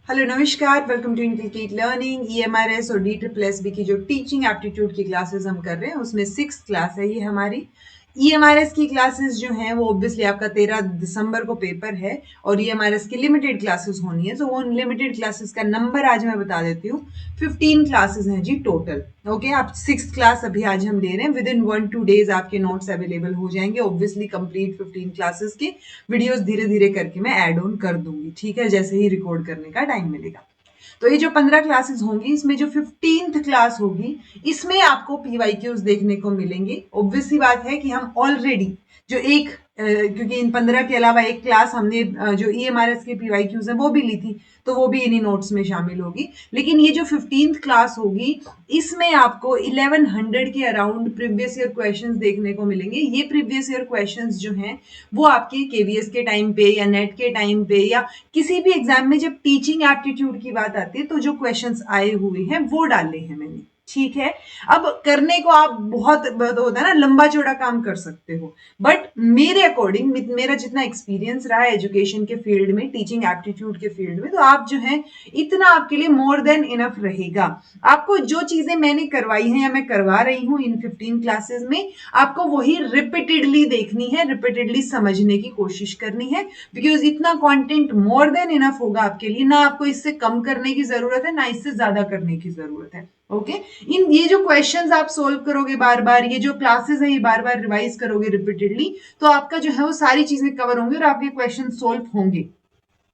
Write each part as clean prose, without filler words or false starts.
Hello नमस्कार, welcome to inculcate learning. EMRS और DSSB की जो टीचिंग एप्टीट्यूड की क्लासेस हम कर रहे हैं उसमें 6th क्लास है ये हमारी। EMRS की क्लासेस जो हैं वो ऑब्वियसली आपका 13 दिसंबर को पेपर है और EMRS की लिमिटेड क्लासेस होनी है, तो वो लिमिटेड क्लासेस का नंबर आज मैं बता देती हूँ। 15 क्लासेस हैं जी टोटल। ओके, आप 6th क्लास अभी आज हम ले रहे हैं। विद इन 1-2 डेज आपके नोट्स अवेलेबल हो जाएंगे। ऑब्वियसली कंप्लीट 15 क्लासेस के वीडियोस धीरे धीरे करके मैं ऐड ऑन कर दूंगी, ठीक है, जैसे ही रिकॉर्ड करने का टाइम मिलेगा। तो ये जो 15 क्लासेस होंगी इसमें जो 15th क्लास होगी इसमें आपको PYQs देखने को मिलेंगे। ऑब्वियस सी बात है कि हम ऑलरेडी जो एक क्योंकि इन 15 के अलावा एक क्लास हमने जो EMRS के PYQs है वो भी ली थी, तो वो भी इन्हीं नोट्स में शामिल होगी। लेकिन ये जो 15th क्लास होगी इसमें आपको 1100 के अराउंड प्रीवियस ईयर क्वेश्चंस देखने को मिलेंगे। ये प्रीवियस ईयर क्वेश्चंस जो हैं वो आपके KVS के टाइम पे या नेट के टाइम पे या किसी भी एग्जाम में जब टीचिंग एप्टीट्यूड की बात आती है तो जो क्वेश्चंस आए हुए हैं वो डाले हैं मैंने, ठीक है। अब करने को आप बहुत होता है ना, लंबा चौड़ा काम कर सकते हो, बट मेरे अकॉर्डिंग मेरा जितना एक्सपीरियंस रहा है एजुकेशन के फील्ड में, टीचिंग एप्टीट्यूड के फील्ड में, तो आप जो है इतना आपके लिए मोर देन इनफ रहेगा। आपको जो चीजें मैंने करवाई हैं या मैं करवा रही हूँ इन 15 क्लासेस में, आपको वही रिपीटेडली देखनी है, रिपीटेडली समझने की कोशिश करनी है, बिकॉज इतना कंटेंट मोर देन इनफ होगा आपके लिए। ना आपको इससे कम करने की जरूरत है ना इससे ज्यादा करने की जरूरत है। ओके, इन ये जो क्वेश्चंस आप सोल्व करोगे बार बार, ये जो क्लासेस है ये बार बार रिवाइज करोगे रिपीटेडली, तो आपका जो है वो सारी चीजें कवर होंगी और आपके क्वेश्चन सोल्व होंगे,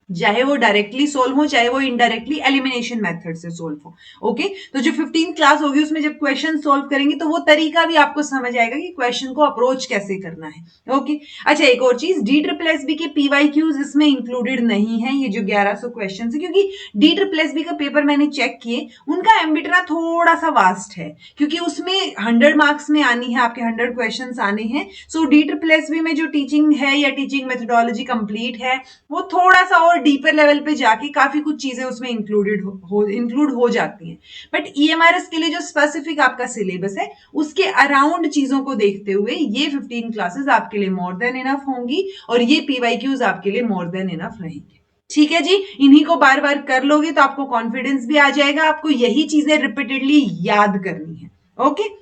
चाहे वो डायरेक्टली सोल्व हो चाहे वो इनडायरेक्टली एलिमिनेशन मेथड से सोल्व हो। ओके, तो जो 15 क्लास होगी उसमें जब क्वेश्चन सोल्व करेंगे तो वो तरीका भी आपको समझ आएगा कि क्वेश्चन को अप्रोच कैसे करना है। ओके, अच्छा एक और चीज, DSSB के PYQs इसमें इंक्लूडेड नहीं है, ये जो 1100 क्वेश्चन है, क्योंकि DSSB का पेपर मैंने चेक किए, उनका एम्बिटरा थोड़ा सा वास्ट है, क्योंकि उसमें 100 मार्क्स में आनी है, आपके 100 क्वेश्चन आने हैं। सो DSSB में जो टीचिंग है या टीचिंग मेथोडोलॉजी कंप्लीट है वो थोड़ा सा और डीपर लेवल पे जाके काफी कुछ चीजें उसमें इंक्लूड हो जाती हैं। बट EMRS के लिए जो स्पेसिफिक आपका सिलेबस है उसके अराउंड चीजों को देखते हुए ये 15 क्लासेस आपके लिए मोर देन इनफ होंगी और ये PYQs आपके लिए मोर देन इनफ रहेंगे। ठीक है जी, इन्हीं को बार बार कर लोगे तो आपको कॉन्फिडेंस भी आ जाएगा, आपको यही चीजें रिपीटेडली याद करनी है। ओके,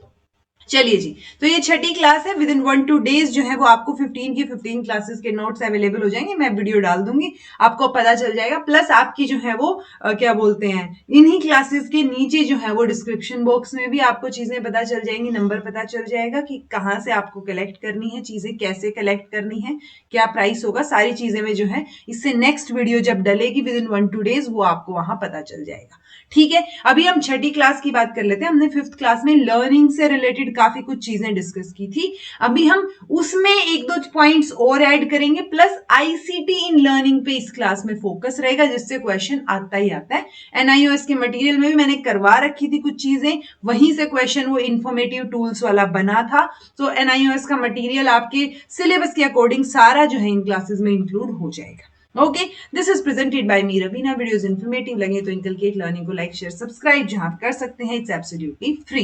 चलिए जी, तो ये छठी क्लास है। विद इन 1-2 डेज जो है वो आपको 15 की 15 क्लासेस के नोट्स अवेलेबल हो जाएंगे। मैं वीडियो डाल दूंगी, आपको पता चल जाएगा। प्लस आपकी जो है वो क्या बोलते हैं, इन्हीं क्लासेस के नीचे जो है वो डिस्क्रिप्शन बॉक्स में भी आपको चीजें पता चल जाएंगी, नंबर पता चल जाएगा कि कहाँ से आपको कलेक्ट करनी है चीजें, कैसे कलेक्ट करनी है, क्या प्राइस होगा, सारी चीजें में जो है इससे नेक्स्ट वीडियो जब डलेगी विद इन 1-2 डेज वो आपको वहां पता चल जाएगा। ठीक है, अभी हम छठी क्लास की बात कर लेते हैं। हमने 5th क्लास में लर्निंग से रिलेटेड काफी कुछ चीजें डिस्कस की थी। अभी हम उसमें एक दो पॉइंट्स और ऐड करेंगे, प्लस ICT इन लर्निंग पे इस क्लास में फोकस रहेगा, जिससे क्वेश्चन आता ही आता है। NIOS के मटेरियल में भी मैंने करवा रखी थी कुछ चीजें, वहीं से क्वेश्चन वो इंफॉर्मेटिव टूल्स वाला बना था। तो NIOS का मटेरियल आपके सिलेबस के अकॉर्डिंग सारा जो है इन क्लासेस में इंक्लूड हो जाएगा। Okay, this is presented by me Raveena. Videos informative लगे तो इनकलकेट लर्निंग को लाइक शेयर सब्सक्राइब जहां कर सकते हैं, इट्स एब्सोल्युटली फ्री।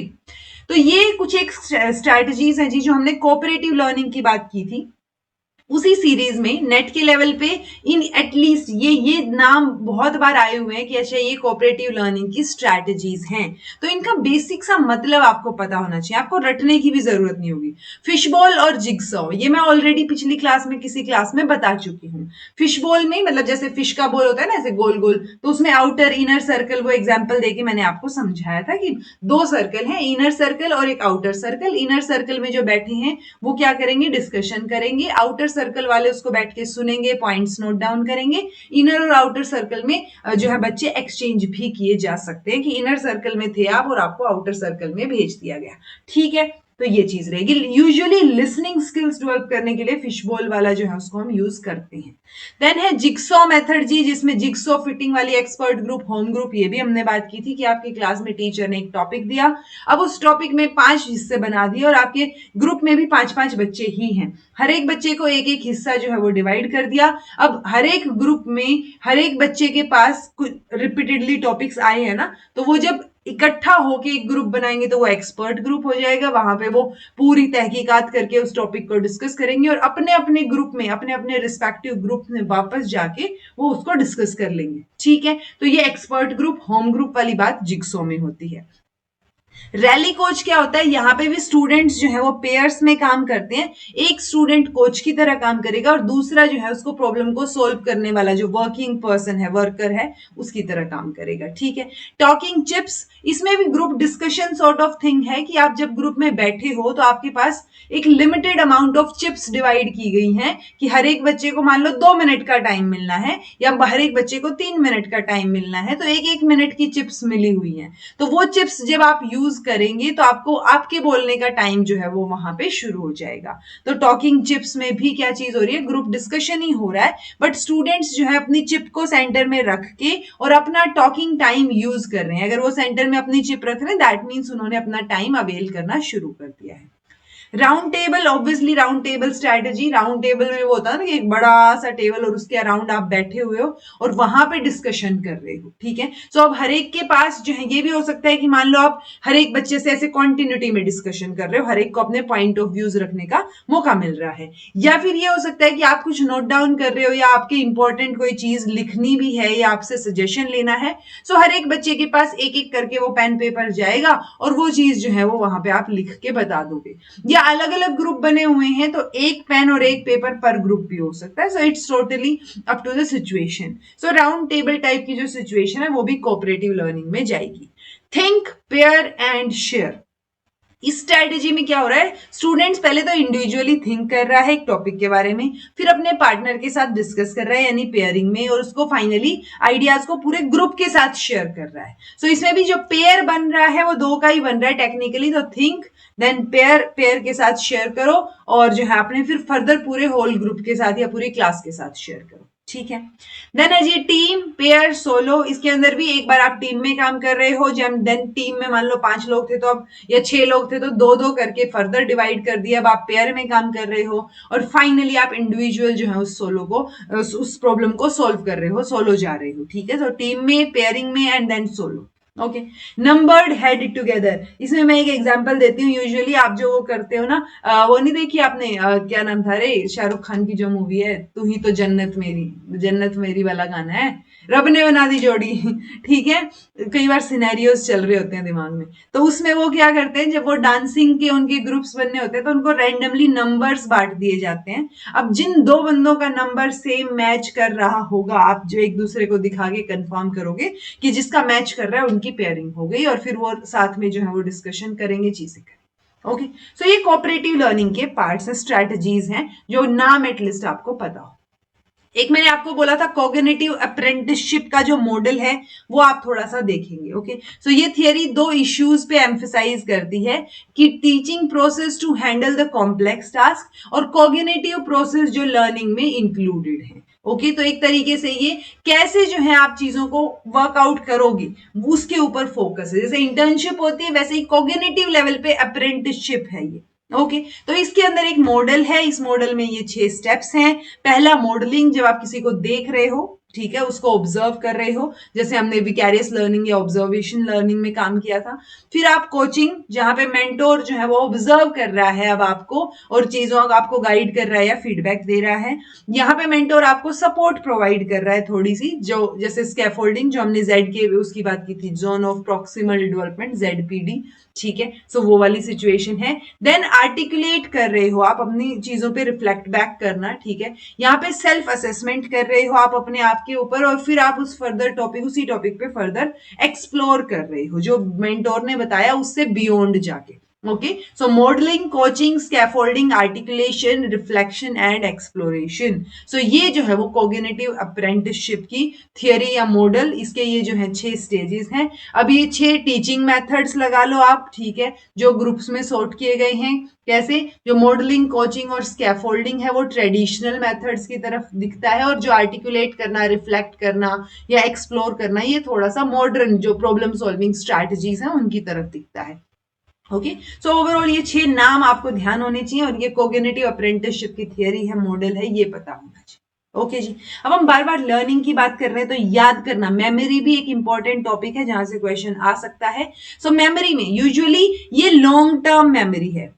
तो ये कुछ एक स्ट्रैटेजीज हैं जी जो हमने कोऑपरेटिव लर्निंग की बात की थी उसी सीरीज में नेट के लेवल पे। इन एटलीस्ट ये नाम बहुत बार आए हुए हैं कि अच्छा ये कोऑपरेटिव लर्निंग की स्ट्रैटेजीज हैं, तो इनका बेसिक सा मतलब आपको पता होना चाहिए, आपको रटने की भी जरूरत नहीं होगी। फिशबॉल और जिगसॉ ये मैं ऑलरेडी पिछली क्लास में किसी क्लास में बता चुकी हूँ। फिशबॉल में मतलब जैसे फिश का बॉल होता है ना ऐसे गोल गोल, तो उसमें आउटर इनर सर्कल वो एग्जाम्पल देके मैंने आपको समझाया था कि 2 सर्कल है, इनर सर्कल और एक आउटर सर्कल। इनर सर्कल में जो बैठे हैं वो क्या करेंगे, डिस्कशन करेंगे। आउटर सर्कल वाले उसको बैठ के सुनेंगे, पॉइंट्स नोट डाउन करेंगे। इनर और आउटर सर्कल में जो है बच्चे एक्सचेंज भी किए जा सकते हैं कि इनर सर्कल में थे आप और आपको आउटर सर्कल में भेज दिया गया। ठीक है, तो ये चीज रहेगी। यूजुअली लिसनिंग स्किल्स डेवलप करने के लिए फिशबॉल वाला जो है उसको हम यूज करते हैं। देन है जिक्सॉ मेथड जी, जिसमें जिक्सॉ फिटिंग वाली एक्सपर्ट ग्रुप, होम ग्रुप, ये भी हमने बात की थी कि आपकी क्लास में टीचर ने एक टॉपिक दिया, अब उस टॉपिक में 5 हिस्से बना दिए और आपके ग्रुप में भी 5-5 बच्चे ही हैं, हर एक बच्चे को एक एक हिस्सा जो है वो डिवाइड कर दिया। अब हर एक ग्रुप में हर एक बच्चे के पास कुछ रिपीटेडली टॉपिक्स आए हैं ना, तो वो जब इकट्ठा होके एक ग्रुप बनाएंगे तो वो एक्सपर्ट ग्रुप हो जाएगा, वहां पे वो पूरी तहकीकात करके उस टॉपिक को डिस्कस करेंगे और अपने अपने ग्रुप में, अपने अपने रिस्पेक्टिव ग्रुप में वापस जाके वो उसको डिस्कस कर लेंगे। ठीक है, तो ये एक्सपर्ट ग्रुप, होम ग्रुप वाली बात जिग्सो में होती है। रैली कोच क्या होता है, यहाँ पे भी स्टूडेंट्स जो है वो पेयर्स में काम करते हैं। एक स्टूडेंट कोच की तरह काम करेगा और दूसरा जो है उसको प्रॉब्लम को सोल्व करने वाला जो वर्किंग पर्सन है, वर्कर है, उसकी तरह काम करेगा। ठीक है, टॉकिंग चिप्स, इसमें भी group discussion sort of thing है कि आप जब ग्रुप में बैठे हो तो आपके पास एक limited amount of chips divide की गई हैं कि हर एक बच्चे को मान लो 2 मिनट का टाइम मिलना है या हर एक बच्चे को 3 मिनट का टाइम मिलना है, तो एक एक मिनट की चिप्स मिली हुई हैं। तो वो चिप्स जब आप यूज करेंगे तो आपको आपके बोलने का टाइम जो है वो वहां पे शुरू हो जाएगा। तो टॉकिंग चिप्स में भी क्या चीज हो रही है, ग्रुप डिस्कशन ही हो रहा है, बट स्टूडेंट्स जो है अपनी चिप को सेंटर में रख के और अपना टॉकिंग टाइम यूज कर रहे हैं। अगर वो सेंटर में अपनी चिप रख रहे हैं, दैट मीन्स उन्होंने अपना टाइम अवेल करना शुरू कर दिया है। Round table, obviously round table strategy, round table में वो होता है ना कि एक बड़ा सा टेबल और उसके अराउंड आप बैठे हुए हो और वहां पे डिस्कशन कर रहे हो। ठीक है, सो अब हर एक के पास जो है, ये भी हो सकता है कि मान लो आप हर एक बच्चे से ऐसे कॉन्टिन्यूटी में डिस्कशन कर रहे हो, हर एक को अपने पॉइंट ऑफ व्यूज रखने का मौका मिल रहा है। या फिर ये हो सकता है कि आप कुछ नोट डाउन कर रहे हो या आपके इंपॉर्टेंट कोई चीज लिखनी भी है या आपसे सजेशन लेना है, सो हर एक बच्चे के पास एक एक करके वो पेन पेपर जाएगा और वो चीज जो है वो वहां पे आप लिख के बता दोगे। या अलग अलग ग्रुप बने हुए हैं तो एक पेन और एक पेपर पर ग्रुप भी हो सकता है। So it's totally up to the situation. So round table type की जो सिचुएशन है वो भी कोऑपरेटिव लर्निंग में जाएगी। थिंक, पेयर एंड शेयर, इस स्ट्रेटेजी में क्या हो रहा है, स्टूडेंट्स पहले तो इंडिविजुअली थिंक कर रहा है एक टॉपिक के बारे में, फिर अपने पार्टनर के साथ डिस्कस कर रहा है यानी पेयरिंग में, और उसको फाइनली आइडियाज को पूरे ग्रुप के साथ शेयर कर रहा है। सो इसमें भी जो पेयर बन रहा है वो दो का ही बन रहा है टेक्निकली। तो थिंक देन पेयर, पेयर के साथ शेयर करो और जो है अपने फिर फर्दर पूरे होल ग्रुप के साथ या पूरी क्लास के साथ शेयर करो। ठीक है, देन है जी टीम, पेयर, सोलो। इसके अंदर भी एक बार आप टीम में काम कर रहे हो, जब देन टीम में मान लो 5 लोग थे तो अब, या 6 लोग थे तो 2-2 करके फर्दर डिवाइड कर दिया, अब आप पेयर में काम कर रहे हो और फाइनली आप इंडिविजुअल जो है उस सोलो को, उस प्रॉब्लम को सोल्व कर रहे हो, सोलो जा रहे हो। ठीक है, तो टीम में, पेयरिंग में and then solo. Okay, numbered head together, इसमें मैं एक एग्जांपल देती हूँ। यूजुअली आप जो वो करते हो ना, वो नहीं देखी आपने, क्या नाम था रे शाहरुख खान की जो मूवी है, तू ही तो जन्नत मेरी, जन्नत मेरी वाला गाना है, रब ने बना दी जोड़ी। ठीक है, कई बार सिनेरियोस चल रहे होते हैं दिमाग में, तो उसमें वो क्या करते हैं, जब वो डांसिंग के उनके ग्रुप्स बनने होते हैं तो उनको रैंडमली नंबर्स बांट दिए जाते हैं। अब जिन दो बंदों का नंबर सेम मैच कर रहा होगा, आप जो एक दूसरे को दिखा के कंफर्म करोगे कि जिसका मैच कर रहा है उनकी पेयरिंग हो गई, और फिर वो साथ में जो है वो डिस्कशन करेंगे, चीजें करेंगे। ओके, सो ये कोऑपरेटिव लर्निंग के पार्ट्स हैं, स्ट्रेटजीज हैं, जो नाम एटलीस्ट आपको पता हो। एक मैंने आपको बोला था कॉग्निटिव अप्रेंटिसशिप का जो मॉडल है वो आप थोड़ा सा देखेंगे। ओके, सो ये थियरी दो इश्यूज पे एम्फसाइज करती है कि teaching process to handle the complex task और कॉग्निटिव प्रोसेस जो लर्निंग में इंक्लूडेड है। ओके, तो एक तरीके से ये कैसे जो है आप चीजों को वर्कआउट करोगे उसके ऊपर फोकस है। जैसे इंटर्नशिप होती है वैसे ही कॉग्निटिव लेवल पे अप्रेंटिसशिप है ये। ओके, तो इसके अंदर एक मॉडल है, इस मॉडल में ये 6 स्टेप्स हैं। पहला मॉडलिंग, जब आप किसी को देख रहे हो, ठीक है, उसको ऑब्जर्व कर रहे हो, जैसे हमने विकैरियस लर्निंग या ऑब्जर्वेशन लर्निंग में काम किया था। फिर आप कोचिंग, जहां पे मेंटोर जो है वो ऑब्जर्व कर रहा है अब आपको और चीजों को आपको गाइड कर रहा है या फीडबैक दे रहा है। यहाँ पे मेंटोर आपको सपोर्ट प्रोवाइड कर रहा है थोड़ी सी, जो जैसे स्कैफोल्डिंग जो हमने जेड के उसकी बात की थी, zone of proximal development, ZPD। ठीक है, सो वो वाली सिचुएशन है। देन आर्टिकुलेट कर रहे हो आप अपनी चीजों पे, रिफ्लेक्ट बैक करना। ठीक है, यहाँ पे सेल्फ असेसमेंट कर रहे हो आप अपने आप के ऊपर, और फिर आप उस फर्दर टॉपिक, उसी टॉपिक पे फर्दर एक्सप्लोर कर रहे हो जो मेंटोर ने बताया उससे बियॉन्ड जाके। Okay, so modelling, coaching, scaffolding, articulation, reflection and exploration. So ये जो है वो कॉग्निटिव अप्रेंटिसशिप की थियरी या मॉडल, इसके ये जो है 6 स्टेजेस हैं। अब ये 6 टीचिंग मेथड्स लगा लो आप, ठीक है, जो ग्रुप्स में सॉर्ट किए गए हैं। कैसे, जो मॉडलिंग, कोचिंग और स्कैफोल्डिंग है वो ट्रेडिशनल मेथड्स की तरफ दिखता है, और जो आर्टिकुलेट करना, रिफ्लेक्ट करना या एक्सप्लोर करना, ये थोड़ा सा मॉडर्न जो प्रॉब्लम सॉल्विंग स्ट्रैटेजीज हैं उनकी तरफ दिखता है। ओके, सो ओवरऑल ये 6 नाम आपको ध्यान होने चाहिए, और ये कॉग्निटिव अप्रेंटिसशिप की थियरी है, मॉडल है, ये पता होना चाहिए। ओके जी। अब हम बार बार लर्निंग की बात कर रहे हैं तो याद करना, मेमोरी भी एक इंपॉर्टेंट टॉपिक है जहां से क्वेश्चन आ सकता है। सो मेमोरी में यूजुअली ये लॉन्ग टर्म मेमोरी है,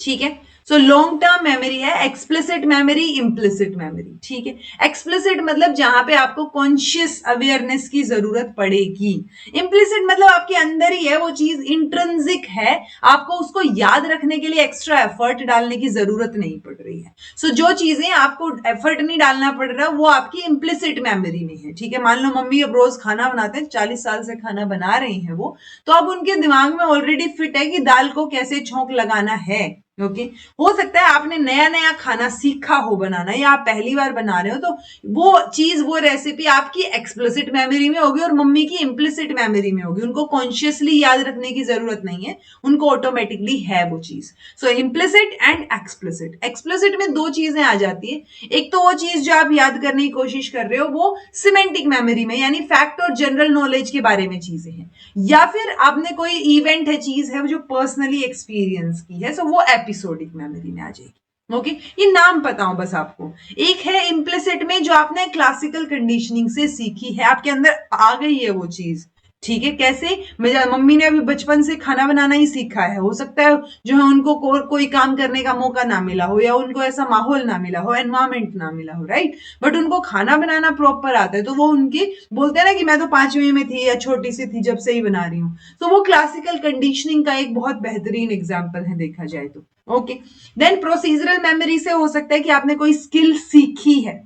ठीक है। सो लॉन्ग टर्म मेमोरी है, एक्सप्लिसिट मेमोरी, इम्प्लिसिट मेमोरी, ठीक है। एक्सप्लिसिट मतलब जहां पे आपको कॉन्शियस अवेयरनेस की जरूरत पड़ेगी। इम्प्लिसिट मतलब आपके अंदर ही है वो चीज, इंट्रिंसिक है, आपको उसको याद रखने के लिए एक्स्ट्रा एफर्ट डालने की जरूरत नहीं पड़ रही है। सो जो चीजें आपको एफर्ट नहीं डालना पड़ रहा वो आपकी इम्प्लिसिट मेमोरी में है, ठीक है। मान लो मम्मी अब रोज खाना बनाते हैं, 40 साल से खाना बना रही हैं वो, तो अब उनके दिमाग में ऑलरेडी फिट है कि दाल को कैसे छौंक लगाना है। ओके, हो सकता है आपने नया नया खाना सीखा हो बनाना या आप पहली बार बना रहे हो, तो वो चीज, वो रेसिपी आपकी एक्सप्लिसिट मेमोरी में होगी और मम्मी की इम्प्लिसिट मेमोरी में होगी। उनको कॉन्शियसली याद रखने की जरूरत नहीं है, उनको ऑटोमेटिकली है वो चीज। सो इम्प्लिसिट एंड एक्सप्लिसिट। एक्सप्लिसिट में दो चीजें आ जाती है, एक तो वो चीज जो आप याद करने की कोशिश कर रहे हो वो सिमेंटिक मेमोरी में, यानी फैक्ट और जनरल नॉलेज के बारे में चीजें हैं, या फिर आपने कोई इवेंट है, चीज है जो पर्सनली एक्सपीरियंस की है, सो वो एपिसोडिक मेमोरी में आ जाएगी। ओके, ये नाम पता हो बस आपको। एक है इम्प्लिसिट में जो आपने क्लासिकल कंडीशनिंग से सीखी है, आपके अंदर आ गई है वो चीज, ठीक है। कैसे, मम्मी ने अभी बचपन से खाना बनाना ही सीखा है, हो सकता है जो है उनको कोई काम करने का मौका ना मिला हो, या उनको ऐसा माहौल ना मिला हो, एनवायरमेंट ना मिला हो, राइट, बट उनको खाना बनाना प्रॉपर आता है, तो वो उनके बोलते हैं ना कि मैं तो 5वीं में थी या छोटी सी थी जब से ही बना रही हूँ। तो वो क्लासिकल कंडीशनिंग का एक बहुत बेहतरीन एग्जाम्पल है देखा जाए तो। ओके, देन प्रोसीजरल मेमोरी से हो सकता है कि आपने कोई स्किल सीखी है,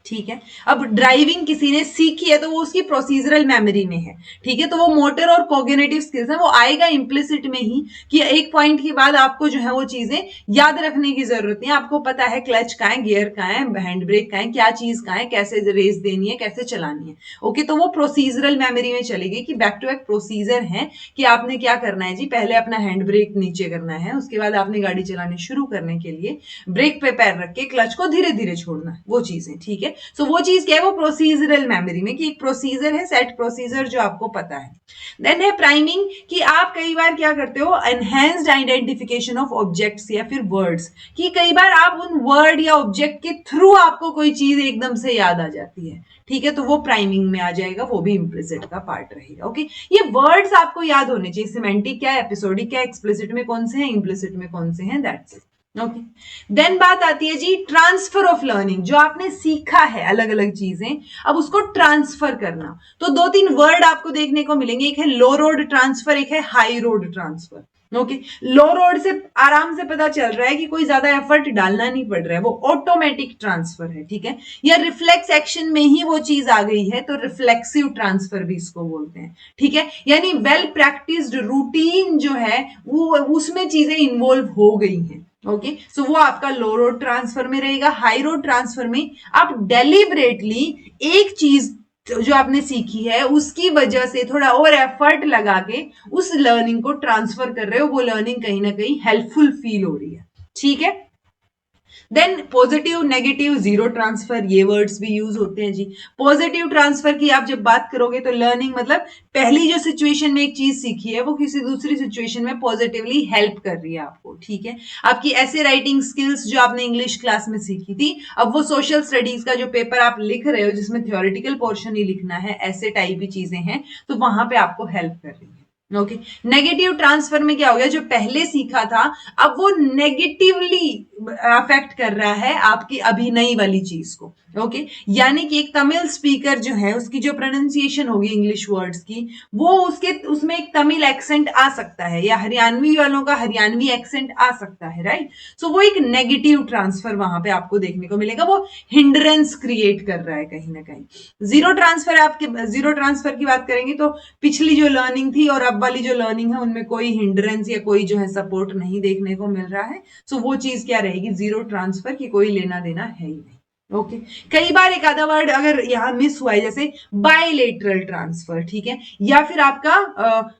ठीक है। अब ड्राइविंग किसी ने सीखी है तो वो उसकी प्रोसीजरल मेमोरी में है, ठीक है। तो वो मोटर और कॉग्निटिव स्किल्स है, वो आएगा इम्प्लिसिट में ही, कि एक पॉइंट के बाद आपको जो है वो चीजें याद रखने की जरूरत नहीं है, आपको पता है क्लच का है, गियर का है, हैंड ब्रेक का है, क्या चीज का है, कैसे रेस देनी है, कैसे चलानी है। ओके, तो वो प्रोसीजरल मेमोरी में चलेगी कि बैक टू बैक प्रोसीजर है कि आपने क्या करना है जी, पहले अपना हैंड ब्रेक नीचे करना है, उसके बाद आपने गाड़ी चलानी शुरू करने के लिए ब्रेक पे पैर रख के क्लच को धीरे धीरे छोड़ना है, वो चीजें, ठीक है। सो वो चीज क्या है, वो प्रोसीजरल मेमोरी में, कि एक प्रोसीजर है, सेट प्रोसीजर जो आपको पता है। देन है प्राइमिंग, कि आप कई बार क्या करते हो, एनहेंस्ड आइडेंटिफिकेशन ऑफ ऑब्जेक्ट्स या फिर वर्ड्स, कि कई बार आप उन वर्ड या ऑब्जेक्ट के थ्रू आपको कोई चीज एकदम से याद आ जाती है, ठीक है, तो वो प्राइमिंग में आ जाएगा, वो भी इम्प्लिसिट का पार्ट रहेगा। ओके, ये वर्ड्स आपको याद होने चाहिए, सिमेंटिक क्या है, एपिसोडिक क्या है, एक्सप्लिसिट में कौन से हैं, इम्प्लिसिट में कौन से हैं, दैट्स इट। ओके, देन बात आती है जी ट्रांसफर ऑफ लर्निंग, जो आपने सीखा है अलग अलग चीजें, अब उसको ट्रांसफर करना। तो दो तीन वर्ड आपको देखने को मिलेंगे, एक है लो रोड ट्रांसफर, एक है हाई रोड ट्रांसफर। ओके, लो रोड से आराम से पता चल रहा है कि कोई ज्यादा एफर्ट डालना नहीं पड़ रहा है, वो ऑटोमेटिक ट्रांसफर है, ठीक है, या रिफ्लेक्स एक्शन में ही वो चीज आ गई है, तो रिफ्लेक्सिव ट्रांसफर भी इसको बोलते हैं, ठीक है, यानी वेल प्रैक्टिस्ड रूटीन जो है वो उसमें चीजें इन्वॉल्व हो गई हैं। ओके, सो वो आपका लो रोड ट्रांसफर में रहेगा। हाई रोड ट्रांसफर में आप डेलिबरेटली एक चीज जो आपने सीखी है उसकी वजह से थोड़ा और एफर्ट लगा के उस लर्निंग को ट्रांसफर कर रहे हो, वो लर्निंग कहीं ना कहीं हेल्पफुल फील हो रही है, ठीक है। Then positive, negative, zero transfer, ये वर्ड्स भी यूज होते हैं जी। पॉजिटिव ट्रांसफर की आप जब बात करोगे तो लर्निंग मतलब पहली जो सिचुएशन में एक चीज सीखी है वो किसी दूसरी सिचुएशन में पॉजिटिवली हेल्प कर रही है आपको, ठीक है। आपकी ऐसे राइटिंग स्किल्स जो आपने इंग्लिश क्लास में सीखी थी, अब वो सोशल स्टडीज का जो पेपर आप लिख रहे हो जिसमें थियोरिटिकल पोर्शन ही लिखना है, ऐसे टाइप की चीजें हैं, तो वहां पे आपको हेल्प कर रही है। ओके, नेगेटिव ट्रांसफर में क्या हो गया, जो पहले सीखा था अब वो नेगेटिवली अफेक्ट कर रहा है आपकी अभी नई वाली चीज को। ओके, यानी कि एक तमिल स्पीकर जो है उसकी जो प्रोनाउंसिएशन होगी इंग्लिश वर्ड्स की, वो उसके उसमें एक तमिल एक्सेंट आ सकता है, या हरियाणवी वालों का हरियाणवी एक्सेंट आ सकता है, राइट। सो वो एक नेगेटिव ट्रांसफर वहां पे आपको देखने को मिलेगा, वो हिंड्रेंस क्रिएट कर रहा है कहीं ना कहीं। जीरो ट्रांसफर, आपके जीरो ट्रांसफर की बात करेंगे तो पिछली जो लर्निंग थी और अब वाली जो लर्निंग है उनमें कोई हिंड्रेंस या कोई जो है सपोर्ट नहीं देखने को मिल रहा है, सो वो चीज क्या रहेगी, जीरो ट्रांसफर की कोई लेना देना है ही नहीं। ओके, कई बार एक आधा वर्ड अगर यहां मिस हुआ है, जैसे बायलेटरल ट्रांसफर, ठीक है, या फिर आपका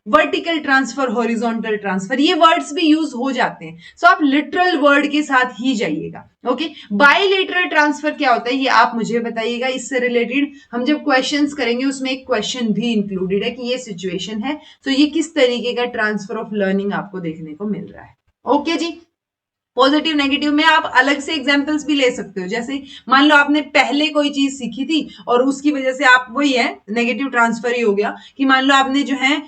वर्टिकल ट्रांसफर, हॉरिजॉन्टल ट्रांसफर, ये वर्ड्स भी यूज हो जाते हैं, सो आप लिटरल वर्ड के साथ ही जाइएगा। ओके, बायलेटरल ट्रांसफर क्या होता है ये आप मुझे बताइएगा, इससे रिलेटेड हम जब क्वेश्चंस करेंगे उसमें एक क्वेश्चन भी इंक्लूडेड है कि ये सिचुएशन है, तो ये किस तरीके का ट्रांसफर ऑफ लर्निंग आपको देखने को मिल रहा है। ओके जी, पॉजिटिव नेगेटिव में आप अलग से एग्जांपल्स भी ले सकते हो, जैसे मान लो आपने पहले कोई चीज सीखी थी और उसकी वजह से आप, वही है नेगेटिव ट्रांसफर ही हो गया कि मान लो आपने जो है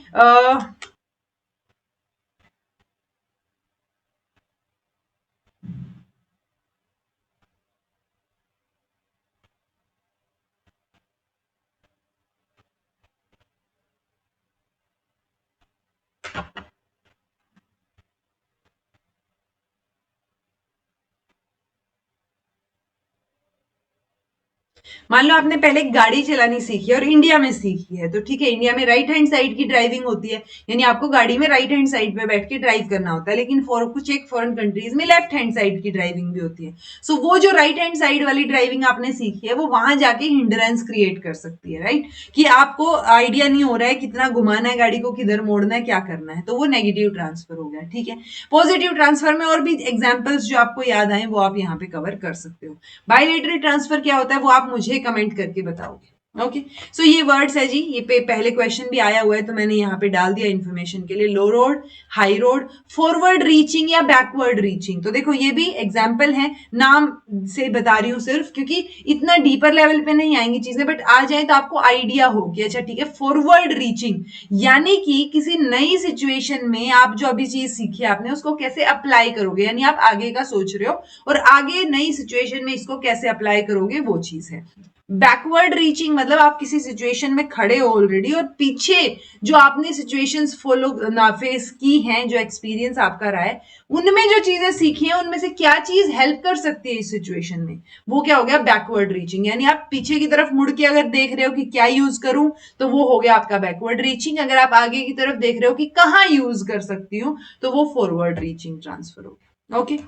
मान लो आपने पहले गाड़ी चलानी सीखी है और इंडिया में सीखी है, तो ठीक है, इंडिया में राइट हैंड साइड की ड्राइविंग होती है, यानी आपको गाड़ी में राइट हैंड साइड पे बैठ के ड्राइव करना होता है, लेकिन कुछ एक फॉरेन कंट्रीज में लेफ्ट हैंड साइड की ड्राइविंग भी होती है। सो वो जो राइट हैंड साइड वाली ड्राइविंग आपने सीखी है वो वहां जाके हिंड्रेंस क्रिएट कर सकती है, राइट, कि आपको आइडिया नहीं हो रहा है कितना घुमाना है गाड़ी को, किधर मोड़ना है, क्या करना है, तो वो नेगेटिव ट्रांसफर हो गया, ठीक है। पॉजिटिव ट्रांसफर में और भी एग्जाम्पल्स जो आपको याद आए वो आप यहाँ पे कवर कर सकते हो। बायलेटरल ट्रांसफर क्या होता है वो आप मुझे कमेंट करके बताओगे। ओके, सो ये वर्ड्स है जी, ये पहले क्वेश्चन भी आया हुआ है तो मैंने यहाँ पे डाल दिया इन्फॉर्मेशन के लिए। Low road, high road, forward reaching या बैकवर्ड रीचिंग, तो देखो ये भी एग्जाम्पल है, नाम से बता रही हूँ सिर्फ, क्योंकि इतना डीपर लेवल पे नहीं आएंगी चीजें, बट आ जाए तो आपको आइडिया हो कि अच्छा ठीक है। फॉरवर्ड रीचिंग यानी कि किसी नई सिचुएशन में आप जो अभी चीज सीखी आपने उसको कैसे अप्लाई करोगे, यानी आप आगे का सोच रहे हो और आगे नई सिचुएशन में इसको कैसे अप्लाई करोगे वो चीज है। बैकवर्ड रीचिंग मतलब आप किसी सिचुएशन में खड़े हो ऑलरेडी और पीछे जो आपने सिचुएशंस फॉलो फेस की हैं, जो एक्सपीरियंस आपका रहा है, उनमें जो चीजें सीखी हैं उनमें से क्या चीज हेल्प कर सकती है इस सिचुएशन में, वो क्या हो गया बैकवर्ड रीचिंग। यानी आप पीछे की तरफ मुड़ के अगर देख रहे हो कि क्या यूज करूं तो वो हो गया आपका बैकवर्ड रीचिंग। अगर आप आगे की तरफ देख रहे हो कि कहाँ यूज कर सकती हूँ तो वो फॉरवर्ड रीचिंग ट्रांसफर हो गया। ओके,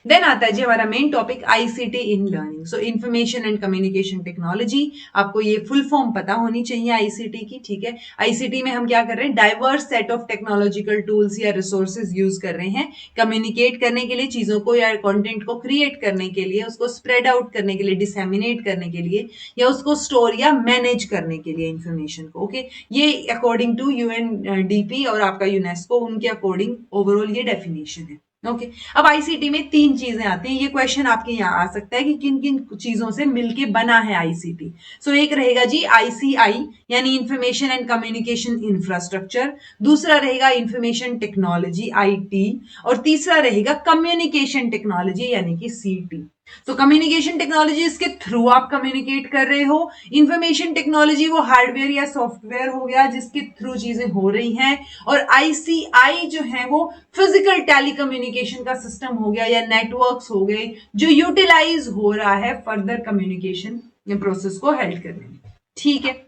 देन आता है जी हमारा main topic ICT in learning. So information and communication technology, आपको ये फुल फॉर्म पता होनी चाहिए आईसीटी की, ठीक है। आईसीटी में हम क्या कर रहे हैं, diverse set of technological tools या रिसोर्सेज यूज कर रहे हैं कम्युनिकेट करने के लिए, चीजों को या कंटेंट को क्रिएट करने के लिए, उसको स्प्रेड आउट करने के लिए, डिसेमिनेट करने के लिए, या उसको स्टोर या मैनेज करने के लिए इंफॉर्मेशन को। ओके, ये अकॉर्डिंग टू यूएनडीपी और आपका यूनेस्को, उनके अकॉर्डिंग ओवरऑल ये डेफिनेशन है। ओके, अब आईसीटी में तीन चीजें आती हैं, ये क्वेश्चन आपके यहाँ आ सकता है कि किन किन चीजों से मिलके बना है आईसीटी। सो एक रहेगा जी आईसीआई यानी इंफॉर्मेशन एंड कम्युनिकेशन इंफ्रास्ट्रक्चर, दूसरा रहेगा इंफॉर्मेशन टेक्नोलॉजी आईटी, और तीसरा रहेगा कम्युनिकेशन टेक्नोलॉजी यानी कि सीटी। तो कम्युनिकेशन टेक्नोलॉजी इसके थ्रू आप कम्युनिकेट कर रहे हो, इंफॉर्मेशन टेक्नोलॉजी वो हार्डवेयर या सॉफ्टवेयर हो गया जिसके थ्रू चीजें हो रही हैं, और आईसीआई जो है वो फिजिकल टेलीकम्युनिकेशन का सिस्टम हो गया या नेटवर्क्स हो गए जो यूटिलाइज हो रहा है फर्दर कम्युनिकेशन प्रोसेस को हेल्प करने में, ठीक है।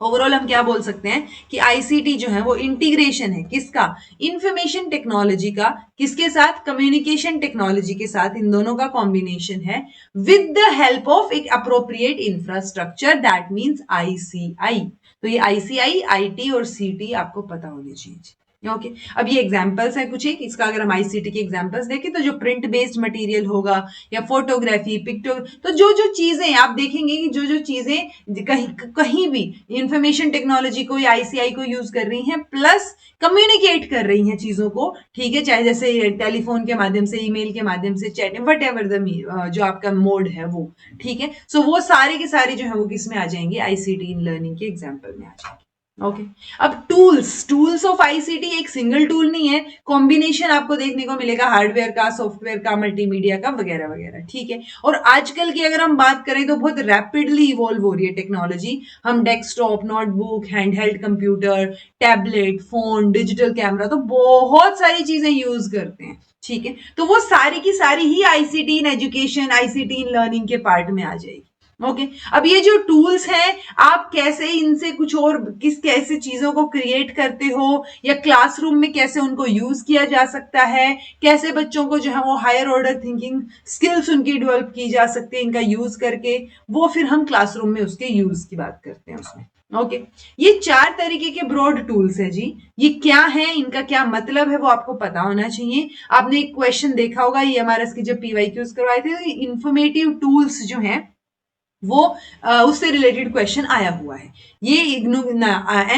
ओवरऑल हम क्या बोल सकते हैं कि आईसीटी जो है वो इंटीग्रेशन है किसका, इंफॉर्मेशन टेक्नोलॉजी का, किसके साथ, कम्युनिकेशन टेक्नोलॉजी के साथ, इन दोनों का कॉम्बिनेशन है विद द हेल्प ऑफ एक appropriate infrastructure, that means ICI. तो ये आईसीआई, आईटी और सीटी आपको पता होनी चाहिए। ओके, अब ये एग्जांपल्स है कुछ एक, इसका अगर हम आईसीटी के एग्जांपल्स देखें तो जो प्रिंट बेस्ड मटेरियल होगा या फोटोग्राफी पिक्टो, तो जो जो चीजें आप देखेंगे कि जो जो चीजें कहीं कहीं भी इंफॉर्मेशन टेक्नोलॉजी को या आईसीआई को यूज कर रही हैं प्लस कम्युनिकेट कर रही हैं चीजों को, ठीक है, चाहे जैसे टेलीफोन के माध्यम से, ईमेल के माध्यम से, चैट, वट एवर द जो आपका मोड है वो, ठीक है। सो वो सारे के सारे जो है वो किस में आ जाएंगे, आईसीटी इन लर्निंग के एग्जाम्पल में आ जाएंगे। ओके, अब टूल्स ऑफ आईसीटी एक सिंगल टूल नहीं है, कॉम्बिनेशन आपको देखने को मिलेगा हार्डवेयर का, सॉफ्टवेयर का, मल्टीमीडिया का वगैरह वगैरह, ठीक है। और आजकल की अगर हम बात करें तो बहुत रैपिडली इवॉल्व हो रही है टेक्नोलॉजी। हम desktop, notebook, handheld computer, tablet, phone, digital camera, तो बहुत सारी चीजें यूज करते हैं, ठीक है। तो वो सारी की सारी ही ICT in education, ICT in learning के पार्ट में आ जाएगी। ओके, अब ये जो टूल्स हैं आप कैसे इनसे कुछ और किस कैसे चीजों को क्रिएट करते हो या क्लासरूम में कैसे उनको यूज किया जा सकता है, कैसे बच्चों को जो है वो हायर ऑर्डर थिंकिंग स्किल्स उनकी डेवलप की जा सकती है इनका यूज करके, वो फिर हम क्लासरूम में उसके यूज की बात करते हैं उसमें। ओके, ये चार तरीके के ब्रॉड टूल्स है जी, ये क्या है, इनका क्या मतलब है वो आपको पता होना चाहिए। आपने एक क्वेश्चन देखा होगा ये हमारे जब पीवाईक्यूज करवाए थे, इंफॉर्मेटिव टूल्स जो हैं वो उससे रिलेटेड क्वेश्चन आया हुआ है। ये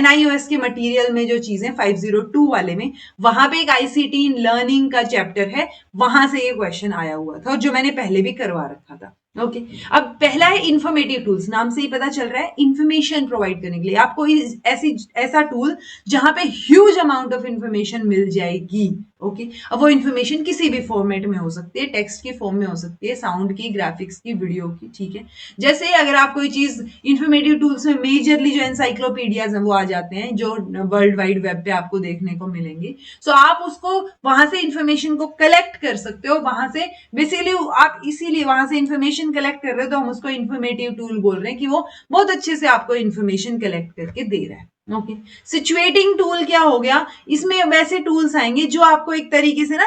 NIOS के मटेरियल में जो चीजें 502 वाले में, वहां पे एक ICT इन लर्निंग का चैप्टर है, वहां से ये क्वेश्चन आया हुआ था, जो मैंने पहले भी करवा रखा था। ओके अब पहला है इंफॉर्मेटिव टूल्स। नाम से ही पता चल रहा है इंफॉर्मेशन प्रोवाइड करने के लिए आपको ऐसा टूल जहां पे ह्यूज अमाउंट ऑफ इंफॉर्मेशन मिल जाएगी। ओके अब वो इंफॉर्मेशन किसी भी फॉर्मेट में हो सकती है, टेक्स्ट की फॉर्म में हो सकती है, साउंड की, ग्राफिक्स की, वीडियो की, ठीक है। जैसे अगर आप कोई चीज इंफॉर्मेटिव टूल्स में मेजरली जो एनसाइक्लोपीडियाज हैं वो आ जाते हैं, जो वर्ल्ड वाइड वेब पे आपको देखने को मिलेंगे। सो आप उसको वहां से इंफॉर्मेशन को कलेक्ट कर सकते हो, वहां से बेसिकली आप इसीलिए वहां से इंफॉर्मेशन कलेक्ट कर रहे हो, तो हम उसको इंफॉर्मेटिव टूल बोल रहे हैं कि वो बहुत अच्छे से आपको इंफॉर्मेशन कलेक्ट करके दे रहा है। ओके सिचुएटिंग टूल क्या हो गया, इसमें वैसे टूल्स आएंगे जो आपको एक तरीके से ना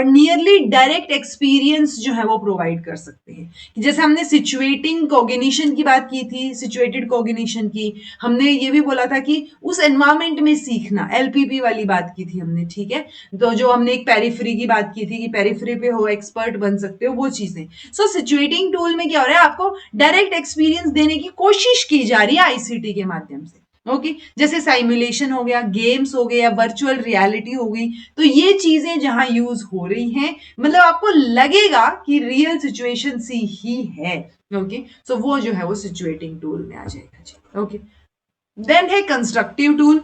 नियरली डायरेक्ट एक्सपीरियंस जो है वो प्रोवाइड कर सकते हैं। जैसे हमने सिचुएटिंग कॉग्निशन की बात की थी, सिचुएटेड कॉग्निशन की, हमने ये भी बोला था कि उस एनवायरमेंट में सीखना, LPP वाली बात की थी हमने, ठीक है। तो जो हमने एक पेरिफेरी की बात की थी कि पेरिफेरी पे हो एक्सपर्ट बन सकते हो, वो चीजें। सो सिचुएटिंग टूल में क्या हो रहा है, आपको डायरेक्ट एक्सपीरियंस देने की कोशिश की जा रही है ICT के माध्यम से। ओके जैसे साइमुलेशन हो गया, गेम्स हो गए, या वर्चुअल रियलिटी हो गई, तो ये चीजें जहां यूज हो रही हैं, मतलब आपको लगेगा कि रियल सिचुएशन सी ही है। ओके सो वो जो है वो सिचुएटिंग टूल में आ जाएगा जी। ओके देन है कंस्ट्रक्टिव टूल।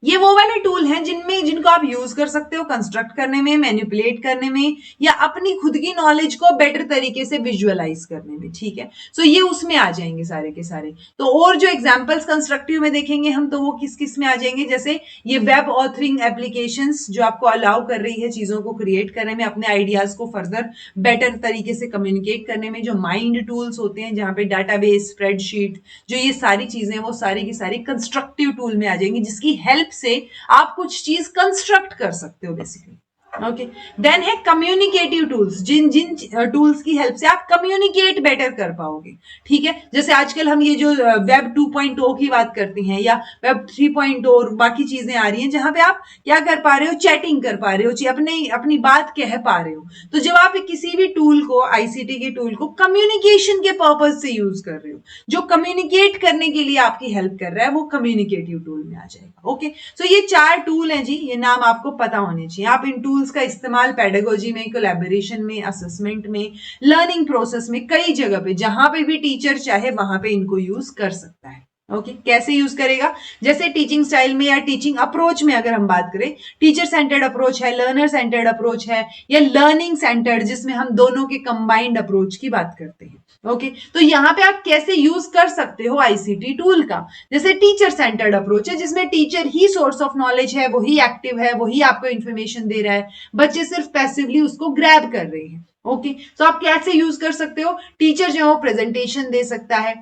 ये वो वाले टूल हैं जिनको आप यूज कर सकते हो कंस्ट्रक्ट करने में, मैनिपुलेट करने में, या अपनी खुद की नॉलेज को बेटर तरीके से विजुअलाइज करने में, ठीक है। सो ये उसमें आ जाएंगे सारे के सारे। तो और जो एग्जांपल्स कंस्ट्रक्टिव में देखेंगे हम, तो वो किस किस में आ जाएंगे, जैसे ये वेब ऑथरिंग एप्लीकेशंस जो आपको अलाउ कर रही है चीजों को क्रिएट करने में, अपने आइडियाज को फर्दर बेटर तरीके से कम्युनिकेट करने में। जो माइंड टूल्स होते हैं जहां पे डाटाबेस, स्प्रेडशीट, जो ये सारी चीजें वो सारी की सारी कंस्ट्रक्टिव टूल में आ जाएंगी, जिसकी हेल्प से आप कुछ चीज कंस्ट्रक्ट कर सकते हो बेसिकली। ओके देन है कम्युनिकेटिव टूल्स, जिन जिन टूल्स की हेल्प से आप कम्युनिकेट बेटर कर पाओगे, ठीक है। जैसे आजकल हम ये जो वेब 2.0 की बात करते हैं, या वेब 3.0 और बाकी चीजें आ रही हैं, जहां पे आप क्या कर पा रहे हो, चैटिंग कर पा रहे हो, अपनी बात कह पा रहे हो। तो जब आप किसी भी टूल को, ICT के टूल को कम्युनिकेशन के पर्पज से यूज कर रहे हो, जो कम्युनिकेट करने के लिए आपकी हेल्प कर रहा है, वो कम्युनिकेटिव टूल में आ जाएगा। ओके सो ये 4 टूल हैं जी, ये नाम आपको पता होने चाहिए। आप इन टूल्स का इस्तेमाल पेडागोजी में, कोलैबोरेशन में, असेसमेंट में, लर्निंग प्रोसेस में, कई जगह पे जहां पे भी टीचर चाहे वहां पे इनको यूज कर सकता है। ओके कैसे यूज करेगा, जैसे टीचिंग स्टाइल में या टीचिंग अप्रोच में अगर हम बात करें, टीचर सेंटर्ड अप्रोच है, लर्नर सेंटर्ड अप्रोच है, या लर्निंग सेंटर्ड, जिसमें हम दोनों के कंबाइंड अप्रोच की बात करते हैं। ओके तो यहां पे आप कैसे यूज कर सकते हो ICT टूल का, जैसे टीचर सेंटर्ड अप्रोच है, जिसमें teacher he source of knowledge है, वही एक्टिव है, वही आपको इंफॉर्मेशन दे रहा है, बच्चे सिर्फ पैसिवली उसको ग्रैब कर रहे हैं। ओके तो आप कैसे यूज कर सकते हो, टीचर जो है वो प्रेजेंटेशन दे सकता है,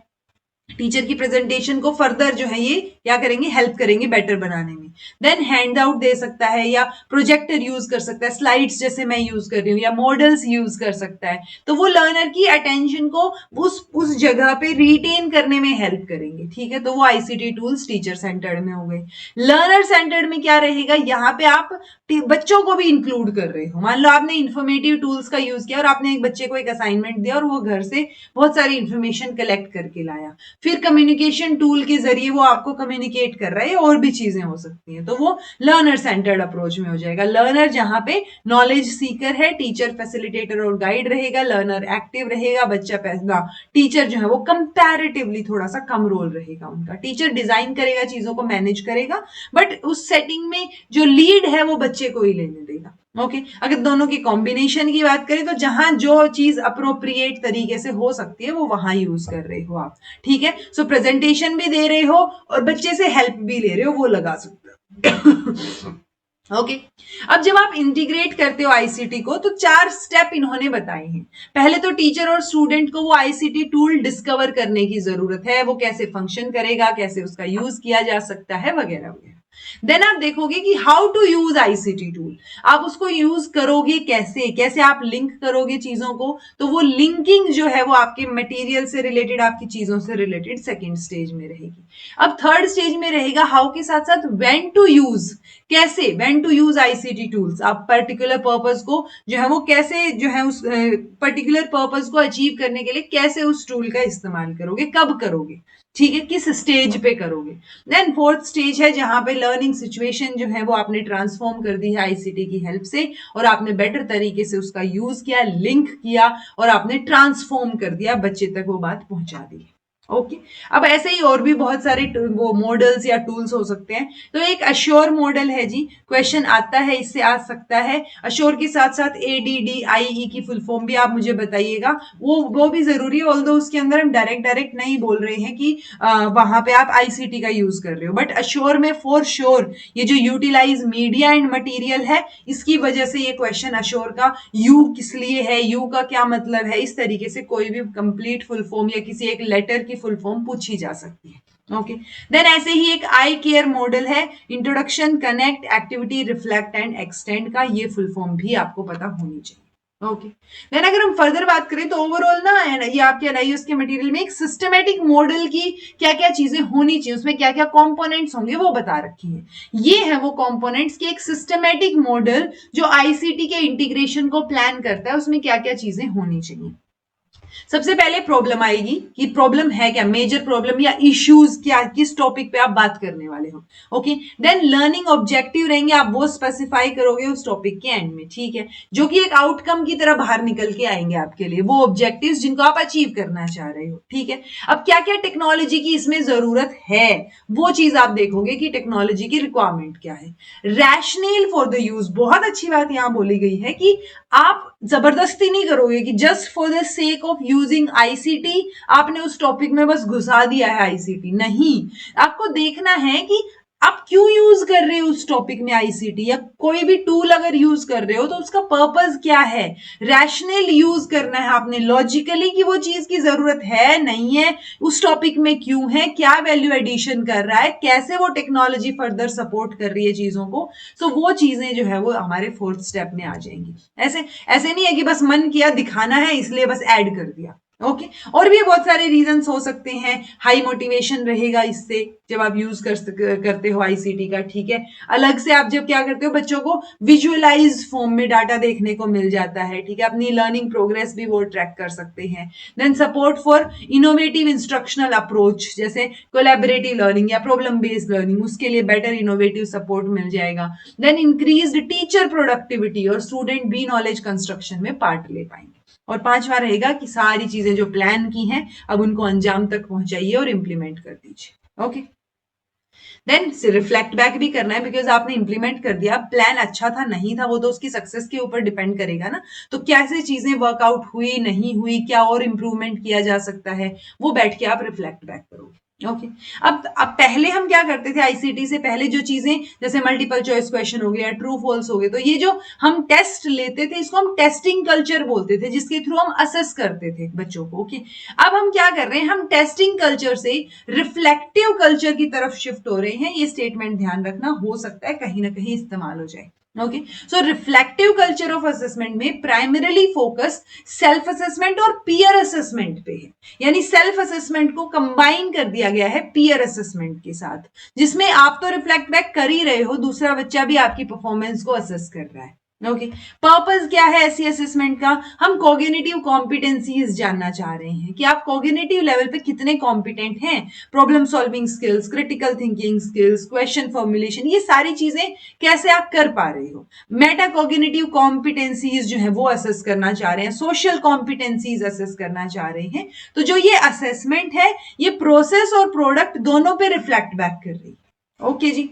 टीचर की प्रेजेंटेशन को फर्दर जो है ये क्या करेंगे, हेल्प करेंगे बेटर बनाने में। देन हैंड आउट दे सकता है, या प्रोजेक्टर यूज कर सकता है, स्लाइड्स जैसे मैं यूज कर रही हूँ, या मॉडल्स यूज कर सकता है। तो वो लर्नर की अटेंशन को उस जगह पे रिटेन करने में हेल्प करेंगे, ठीक है। तो वो ICT टूल्स टीचर सेंटर्ड में हो गए। लर्नर सेंटर्ड में क्या रहेगा, यहाँ पे आप बच्चों को भी इंक्लूड कर रहे हो। मान लो आपने इंफॉर्मेटिव टूल्स का यूज किया और आपने एक बच्चे को एक असाइनमेंट दिया, और वो घर से बहुत सारी इंफॉर्मेशन कलेक्ट करके लाया, फिर कम्युनिकेशन टूल के जरिए वो आपको कम्युनिकेट कर रहा है, और भी चीजें हो सकती हैं, तो वो लर्नर सेंटर्ड अप्रोच में हो जाएगा। लर्नर जहां पे नॉलेज सीकर है, टीचर फैसिलिटेटर और गाइड रहेगा, लर्नर एक्टिव रहेगा, बच्चा पैसा, टीचर जो है वो कंपैरेटिवली थोड़ा सा कम रोल रहेगा उनका। टीचर डिजाइन करेगा, चीजों को मैनेज करेगा, बट उस सेटिंग में जो लीड है वो बच्चे को ही लेने देगा। ओके अगर दोनों की कॉम्बिनेशन की बात करें, तो जहां जो चीज अप्रोप्रिएट तरीके से हो सकती है वो वहां यूज कर रहे हो आप, ठीक है। सो प्रेजेंटेशन भी दे रहे हो और बच्चे से हेल्प भी ले रहे हो, वो लगा सकते हो। ओके अब जब आप इंटीग्रेट करते हो ICT को, तो 4 स्टेप इन्होंने बताए हैं। पहले तो टीचर और स्टूडेंट को वो ICT टूल डिस्कवर करने की जरूरत है, वो कैसे फंक्शन करेगा, कैसे उसका यूज किया जा सकता है, वगैरह वगैरह। देन आप देखोगे कि how to use ICT tool, आप उसको यूज करोगे कैसे, कैसे आप लिंक करोगे चीजों को, तो वो लिंकिंग जो है वो आपके मटेरियल से रिलेटेड, आपकी चीजों से रिलेटेड सेकेंड स्टेज में रहेगी। अब थर्ड स्टेज में रहेगा हाउ के साथ साथ व्हेन टू यूज, कैसे when to use ICT tools, आप पर्टिकुलर पर्पस को जो है वो कैसे जो है उस पर्टिकुलर पर्पस को अचीव करने के लिए कैसे उस टूल का इस्तेमाल करोगे, कब करोगे, ठीक है, किस स्टेज पे करोगे। देन फोर्थ स्टेज है जहां पे लर्निंग सिचुएशन जो है वो आपने ट्रांसफॉर्म कर दी है आईसीटी की हेल्प से, और आपने बेटर तरीके से उसका यूज किया, लिंक किया और आपने ट्रांसफॉर्म कर दिया, बच्चे तक वो बात पहुंचा दी। ओके अब ऐसे ही और भी बहुत सारे वो मॉडल्स या टूल्स हो सकते हैं। तो एक अश्योर मॉडल है जी, क्वेश्चन आता है, इससे आ सकता है। अश्योर के साथ साथ ADDIE की फुल फॉर्म भी आप मुझे बताइएगा, वो भी जरूरी है, ऑल्दो उसके अंदर हम डायरेक्ट नहीं बोल रहे हैं कि वहां पे आप आईसीटी का यूज कर रहे हो, बट अश्योर में फॉर श्योर ये जो यूटिलाइज मीडिया एंड मटीरियल है, इसकी वजह से ये क्वेश्चन अश्योर का यू किस लिए है, यू का क्या मतलब है, इस तरीके से कोई भी कंप्लीट फुल फॉर्म या किसी एक लेटर की फुल फॉर्म पूछी जा सकती है। ओके देन ऐसे ही एक आई केयर मॉडल है, introduction, connect, activity, reflect and extend का ये फुल फॉर्म भी आपको पता होनी चाहिए। ओके देन अगर हम फर्दर बात करें तो ओवरऑल ना ये आपके एनआईएस के मटेरियल में एक सिस्टमैटिक मॉडल की क्या क्या चीजें होनी चाहिए, उसमें क्या क्या कंपोनेंट्स होंगे वो बता रखी है। ये है वो कंपोनेंट्स की एक सिस्टमैटिक मॉडल जो आईसीटी के इंटीग्रेशन को प्लान करता है, उसमें क्या क्या चीजें होनी चाहिए। सबसे पहले प्रॉब्लम आएगी कि प्रॉब्लम है क्या, मेजर प्रॉब्लम या इश्यूज क्या, किस टॉपिक पे आप बात करने वाले हो। ओके देन लर्निंग ऑब्जेक्टिव रहेंगे, आप वो स्पेसिफाई करोगे उस टॉपिक के एंड में, ठीक है, जो कि एक आउटकम की तरह बाहर निकल के आएंगे आपके लिए, वो ऑब्जेक्टिव्स जिनको आप अचीव करना चाह रहे हो, ठीक है। अब क्या क्या टेक्नोलॉजी की इसमें जरूरत है, वो चीज आप देखोगे कि टेक्नोलॉजी की रिक्वायरमेंट क्या है। रैशनल फॉर द यूज, बहुत अच्छी बात यहां बोली गई है कि आप जबरदस्ती नहीं करोगे कि just for the sake of using ICT आपने उस टॉपिक में बस घुसा दिया है आईसीटी, नहीं, आपको देखना है कि आप क्यों यूज कर रहे हो उस टॉपिक में आईसीटी, या कोई भी टूल अगर यूज कर रहे हो तो उसका पर्पस क्या है। रैशनल यूज करना है आपने, लॉजिकली कि वो चीज की जरूरत है नहीं है, उस टॉपिक में क्यों है, क्या वैल्यू एडिशन कर रहा है, कैसे वो टेक्नोलॉजी फर्दर सपोर्ट कर रही है चीजों को। सो वो चीजें जो है वो हमारे फोर्थ स्टेप में आ जाएंगी। ऐसे ऐसे नहीं है कि बस मन किया दिखाना है इसलिए बस ऐड कर दिया। ओके और भी बहुत सारे रीजंस हो सकते हैं, हाई मोटिवेशन रहेगा इससे जब आप यूज करते हो आईसीटी का, ठीक है। अलग से आप जब क्या करते हो, बच्चों को विजुअलाइज फॉर्म में डाटा देखने को मिल जाता है, ठीक है, अपनी लर्निंग प्रोग्रेस भी वो ट्रैक कर सकते हैं। Then support for innovative instructional approach, जैसे कोलैबोरेटिव लर्निंग या प्रॉब्लम बेस्ड लर्निंग, उसके लिए बेटर इनोवेटिव सपोर्ट मिल जाएगा। देन इंक्रीज्ड टीचर प्रोडक्टिविटी, और स्टूडेंट भी नॉलेज कंस्ट्रक्शन में पार्ट ले पाएंगे। और पांचवा रहेगा कि सारी चीजें जो प्लान की हैं अब उनको अंजाम तक पहुंचाइए और इंप्लीमेंट कर दीजिए। ओके देन रिफ्लेक्ट बैक भी करना है, बिकॉज आपने इंप्लीमेंट कर दिया, प्लान अच्छा था नहीं था वो तो उसकी सक्सेस के ऊपर डिपेंड करेगा ना, तो कैसे चीजें वर्कआउट हुई नहीं हुई, क्या और इंप्रूवमेंट किया जा सकता है, वो बैठ के आप रिफ्लेक्ट बैक करोगे। ओके अब पहले हम क्या करते थे आईसीटी से पहले, जो चीजें जैसे मल्टीपल चॉइस क्वेश्चन हो गया, ट्रू फॉल्स हो गए, तो ये जो हम टेस्ट लेते थे इसको हम टेस्टिंग कल्चर बोलते थे, जिसके थ्रू हम असेस करते थे बच्चों को। ओके अब हम क्या कर रहे हैं, हम टेस्टिंग कल्चर से रिफ्लेक्टिव कल्चर की तरफ शिफ्ट हो रहे हैं। ये स्टेटमेंट ध्यान रखना, हो सकता है कहीं ना कहीं इस्तेमाल हो जाए। Okay so reflective culture of assessment में प्राइमरीली फोकस सेल्फ असेसमेंट और पीयर असेसमेंट पे है, यानी सेल्फ असेसमेंट को कंबाइन कर दिया गया है पीयर असेसमेंट के साथ, जिसमें आप तो रिफ्लेक्ट बैक कर ही रहे हो, दूसरा बच्चा भी आपकी परफॉर्मेंस को असेस कर रहा है। ओके पर्पस क्या है ऐसी असेसमेंट का, हम कॉग्निटिव कॉम्पिटेंसीज जानना चाह रहे हैं कि आप कॉग्निटिव लेवल पे कितने कॉम्पिटेंट हैं, problem solving skills, critical thinking skills, question formulation, ये सारी चीजें कैसे आप कर पा रहे हो। मेटा कॉग्निटिव कॉम्पिटेंसीज जो है वो असेस करना चाह रहे हैं, सोशल कॉम्पिटेंसीज असेस करना चाह रहे हैं। तो जो ये असेसमेंट है ये प्रोसेस और प्रोडक्ट दोनों पे रिफ्लेक्ट बैक कर रही है। ओके जी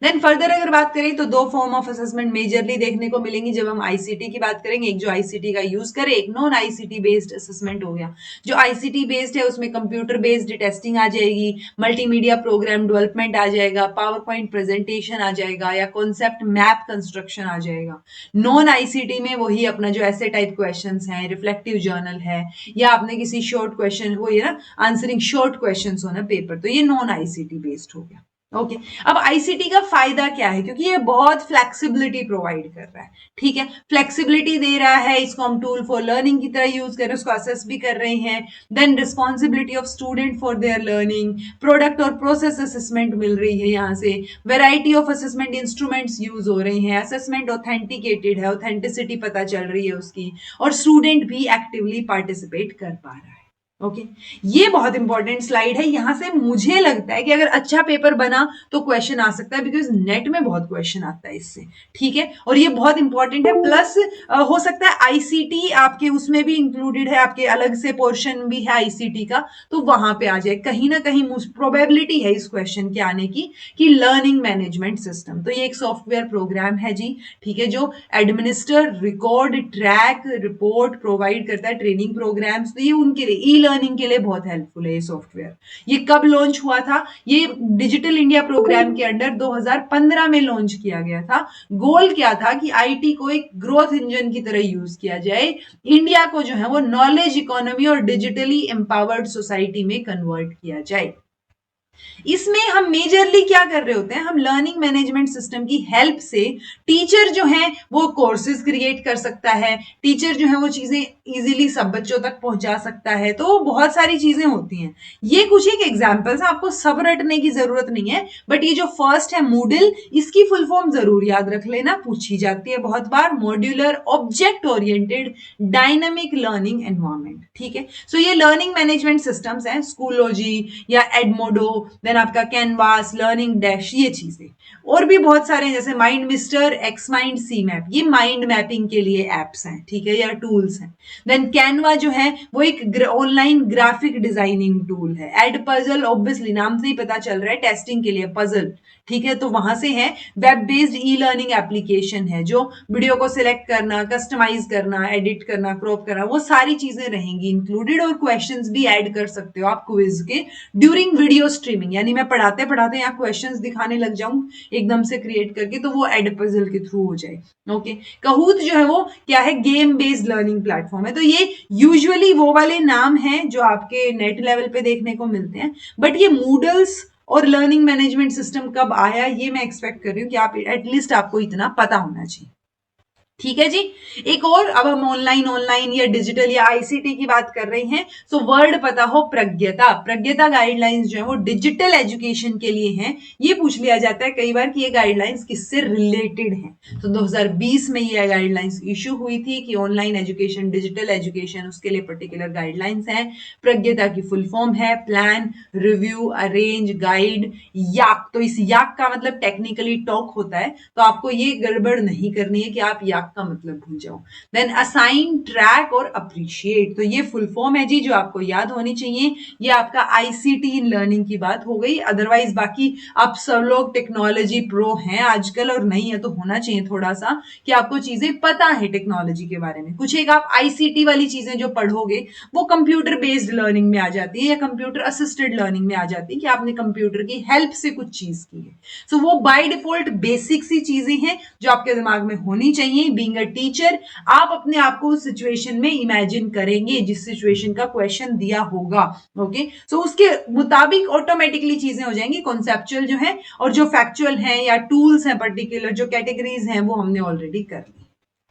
देन फर्दर अगर बात करें तो दो फॉर्म ऑफ असेसमेंट मेजरली देखने को मिलेंगी जब हम आईसीटी की बात करेंगे, एक जो आईसीटी का यूज करे, एक नॉन आईसीटी बेस्ड असेसमेंट हो गया। जो आईसीटी बेस्ड है उसमें कंप्यूटर बेस्ड टेस्टिंग आ जाएगी, मल्टीमीडिया प्रोग्राम डेवलपमेंट आ जाएगा, पावर पॉइंट प्रेजेंटेशन आ जाएगा, या कॉन्सेप्ट मैप कंस्ट्रक्शन आ जाएगा। नॉन आईसीटी में वही अपना जो ऐसे टाइप क्वेश्चन है, रिफ्लेक्टिव जर्नल है, या आपने किसी शॉर्ट क्वेश्चन वो ये ना आंसरिंग शॉर्ट क्वेश्चन हो ना पेपर, तो ये नॉन आईसीटी बेस्ड हो गया। ओके अब आईसीटी का फायदा क्या है, क्योंकि ये बहुत फ्लेक्सिबिलिटी प्रोवाइड कर रहा है, ठीक है, फ्लेक्सिबिलिटी दे रहा है, इसको हम टूल फॉर लर्निंग की तरह यूज कर रहे हैं, उसको असेस भी कर रहे हैं, then responsibility of student for their learning, product और प्रोसेस असेसमेंट मिल रही है यहाँ से, variety of assessment instruments use हो रहे हैं, असेसमेंट ऑथेंटिकेटेड है, ऑथेंटिसिटी पता चल रही है उसकी, और स्टूडेंट भी एक्टिवली पार्टिसिपेट कर पा रहा है। ओके ये बहुत इंपॉर्टेंट स्लाइड है, यहां से मुझे लगता है कि अगर अच्छा पेपर बना तो क्वेश्चन आ सकता है, बिकॉज नेट में बहुत क्वेश्चन आता है इससे, ठीक है, और ये बहुत इंपॉर्टेंट है, प्लस हो सकता है आईसीटी आपके उसमें भी इंक्लूडेड है, आपके अलग से पोर्शन भी है आईसीटी का, तो वहां पे आ जाए, कहीं ना कहीं प्रोबेबिलिटी है इस क्वेश्चन के आने की, कि लर्निंग मैनेजमेंट सिस्टम, तो ये एक सॉफ्टवेयर प्रोग्राम है जी, ठीक है, जो administer, record, track, report provide करता है, ट्रेनिंग प्रोग्राम्स, तो ये उनके लिए ई लर्निंग के लिए बहुत हेल्पफुल है ये सॉफ्टवेयर। ये कब लॉन्च हुआ था, ये डिजिटल इंडिया प्रोग्राम के अंडर 2015 में लॉन्च किया गया था। गोल क्या था कि आईटी को एक ग्रोथ इंजन की तरह यूज किया जाए, इंडिया को जो है वो नॉलेज इकोनॉमी और डिजिटली एम्पावर्ड सोसाइटी में कन्वर्ट किया जाए। इसमें हम मेजरली क्या कर रहे होते हैं, हम लर्निंग मैनेजमेंट सिस्टम की हेल्प से टीचर जो है वो कोर्सेज क्रिएट कर सकता है, टीचर जो है वो चीजें इजीली सब बच्चों तक पहुंचा सकता है, तो बहुत सारी चीजें होती हैं। ये कुछ एक एग्जांपल्स हैं, आपको सब रटने की जरूरत नहीं है, बट ये जो फर्स्ट है मूडल, इसकी फुल फॉर्म जरूर याद रख लेना, पूछी जाती है बहुत बार, modular object oriented dynamic learning environment, ठीक है। सो ये लर्निंग मैनेजमेंट सिस्टम्स हैं, स्कूलोजी या एडमोडो, देन आपका कैनवास, लर्निंग डैश, ये चीजें और भी बहुत सारे हैं, जैसे माइंड मिस्टर, एक्स माइंड, सी मैप, ये माइंड मैपिंग के लिए एप्स हैं, ठीक है, या टूल्स हैं। देन कैनवा जो है वो एक ऑनलाइन ग्राफिक डिजाइनिंग टूल है। एड पजल, ऑब्वियसली नाम से ही पता चल रहा है, टेस्टिंग के लिए पजल, ठीक है, तो वहां से है। Web based e learning application है, जो वीडियो को सिलेक्ट करना, कस्टमाइज करना, एडिट करना, क्रॉप करना, वो सारी चीजें रहेंगी इंक्लूडेड, और क्वेश्चंस भी ऐड कर सकते हो आप क्विज के ड्यूरिंग वीडियो स्ट्रीमिंग, यानी मैं पढ़ाते पढ़ाते यहाँ क्वेश्चंस दिखाने लग जाऊं एकदम से क्रिएट करके, तो वो एड पजल के थ्रू हो जाए। ओके कहूत जो है वो क्या है, गेम बेस्ड लर्निंग प्लेटफॉर्म है। तो ये यूजुअली वो वाले नाम हैं जो आपके नेट लेवल पे देखने को मिलते हैं, बट ये मूडल्स और लर्निंग मैनेजमेंट सिस्टम कब आया, ये मैं एक्सपेक्ट कर रही हूँ कि आप एटलीस्ट आपको इतना पता होना चाहिए, ठीक है जी। एक और, अब हम ऑनलाइन ऑनलाइन या डिजिटल या आईसीटी की बात कर रहे हैं, तो वर्ड पता हो, प्रज्ञता, प्रज्ञता गाइडलाइंस जो है वो डिजिटल एजुकेशन के लिए हैं। ये पूछ लिया जाता है कई बार कि ये गाइडलाइंस किससे रिलेटेड हैं, तो 2020 में ये गाइडलाइंस इश्यू हुई थी कि ऑनलाइन एजुकेशन, डिजिटल एजुकेशन, उसके लिए पर्टिकुलर गाइडलाइंस हैं। प्रज्ञता की फुल फॉर्म है प्लान, रिव्यू, अरेंज, गाइड, याक, तो इस याक का मतलब टेक्निकली टॉक होता है, तो आपको ये गड़बड़ नहीं करनी है कि आप याक का मतलब भूल जाओ। देन असाइन, ट्रैक और अप्रिशिएट, तो ये फुल फॉर्म है जी जो आपको याद होनी चाहिए। ये आपका आईसीटी इन लर्निंग की बात हो गई, अदरवाइज बाकी आप सब लोग टेक्नोलॉजी प्रो हैं आजकल, और नहीं है तो होना चाहिए थोड़ा सा कि आपको चीजें पता है टेक्नोलॉजी के बारे में। कुछ एक आप आईसीटी वाली चीजें जो पढ़ोगे वो कंप्यूटर बेस्ड लर्निंग में आ जाती है, या कंप्यूटर असिस्टेड लर्निंग में आ जाती है, कि आपने कंप्यूटर की हेल्प से कुछ चीज की है। सो वो बाय डिफॉल्ट बेसिक सी चीजें हैं जो आपके दिमाग में होनी चाहिए। बीइंग अ टीचर, आप अपने आप को उस सिचुएशन में इमेजिन करेंगे जिस सिचुएशन का क्वेश्चन दिया होगा, ओके, सो उसके मुताबिक ऑटोमेटिकली चीजें हो जाएंगी, कॉन्सेप्चुअल जो है, और जो फैक्चुअल है या टूल्स हैं पर्टिकुलर, जो कैटेगरीज हैं, वो हमने ऑलरेडी कर ली,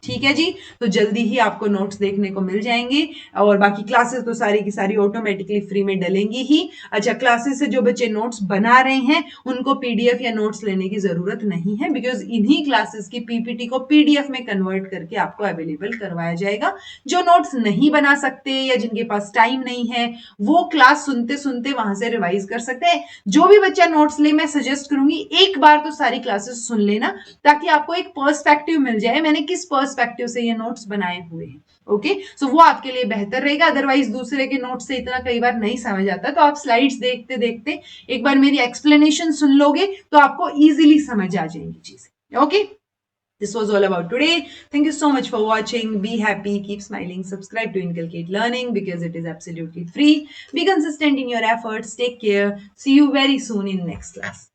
ठीक है जी। तो जल्दी ही आपको नोट्स देखने को मिल जाएंगे, और बाकी क्लासेस तो सारी की सारी ऑटोमेटिकली फ्री में डलेंगी ही। अच्छा, क्लासेस से जो बच्चे नोट्स बना रहे हैं उनको पीडीएफ या नोट्स लेने की जरूरत नहीं है, बिकॉज इन्हीं क्लासेस की पीपीटी को पीडीएफ में कन्वर्ट करके आपको अवेलेबल करवाया जाएगा। जो नोट्स नहीं बना सकते या जिनके पास टाइम नहीं है, वो क्लास सुनते सुनते वहां से रिवाइज कर सकते हैं। जो भी बच्चा नोट्स ले, मैं सजेस्ट करूंगी एक बार तो सारी क्लासेस सुन लेना, ताकि आपको एक पर्सपेक्टिव मिल जाए, मैंने किस पर्सपेक्टिव से ये नोट्स बनाए हुए हैं, ओके, सो वो आपके लिए बेहतर रहेगा। अदरवाइज दूसरे के नोट्स से इतना कई बार नहीं समझ आता, तो आप स्लाइड्स देखते देखते एक बार मेरी एक्सप्लेनेशन सुन लोगे तो आपको इजीली समझ आ जाएंगी चीजें, okay. This was all about today. Thank you so much for watching. Be happy, keep smiling, subscribe to Inculcate Learning because it is absolutely free. Be consistent in your efforts. Take care. See you very soon in next class.